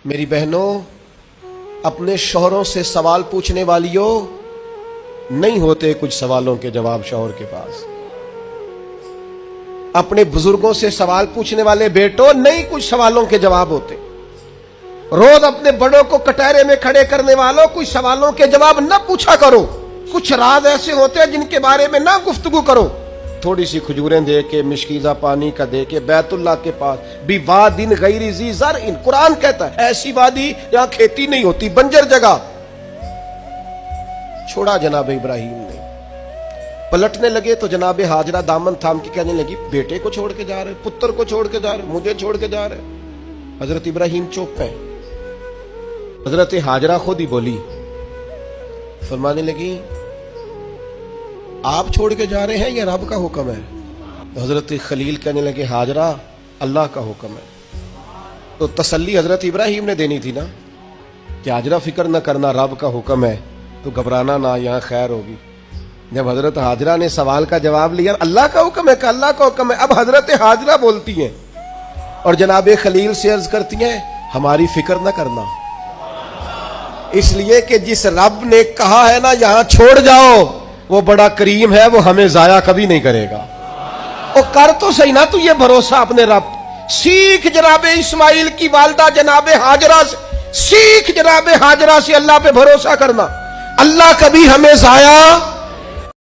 मेरी बहनों, अपने शौहरों से सवाल पूछने वालियों, नहीं होते कुछ सवालों के जवाब शौहर के पास। अपने बुजुर्गों से सवाल पूछने वाले बेटों, नहीं कुछ सवालों के जवाब होते। रोज अपने बड़ों को कटहरे में खड़े करने वालों, कुछ सवालों के जवाब न पूछा करो। कुछ राज ऐसे होते हैं जिनके बारे में ना गुफ्तगू करो। थोड़ी सी खजूरें दे के, मिश्कीजा पानी का दे के, बैतुल्लाह के पास भी वादिन गैरी ज़ी ज़रइन, कुरान कहता है ऐसी वादी यहां खेती नहीं होती, बंजर जगह। छोड़ा जनाब इब्राहिम ने। पलटने लगे तो जनाब हाजरा दामन थाम के कहने लगी, बेटे को छोड़ के जा रहे, पुत्र को छोड़ के जा रहे, मुझे छोड़ के जा रहे। हजरत इब्राहिम चुप है। हजरत हाजरा खुद ही बोली, फरमाने लगी, आप छोड़ के जा रहे हैं या रब का हुक्म है? तो हजरत खलील कहने लगे, हाजरा अल्लाह का हुक्म है। तो तसल्ली हजरत इब्राहिम ने देनी थी ना कि हाजरा फिक्र न करना, रब का हुक्म है, तो घबराना ना, यहाँ खैर होगी। जब हजरत हाजरा ने सवाल का जवाब लिया, अल्लाह का हुक्म है, अल्लाह का हुक्म है, अब हजरत हाजरा बोलती हैं और जनाब खलील से अर्ज करती हैं, हमारी फिक्र न करना, इसलिए कि जिस रब ने कहा है ना यहां छोड़ जाओ, वो बड़ा करीम है, वो हमें जाया कभी नहीं करेगा। वो कर तो सही ना तू ये भरोसा अपने रब। सीख जनाब इस्माइल की वालदा जनाब हाजरा से, सीख जनाब हाजरा से अल्लाह पे भरोसा करना। अल्लाह कभी हमें जाया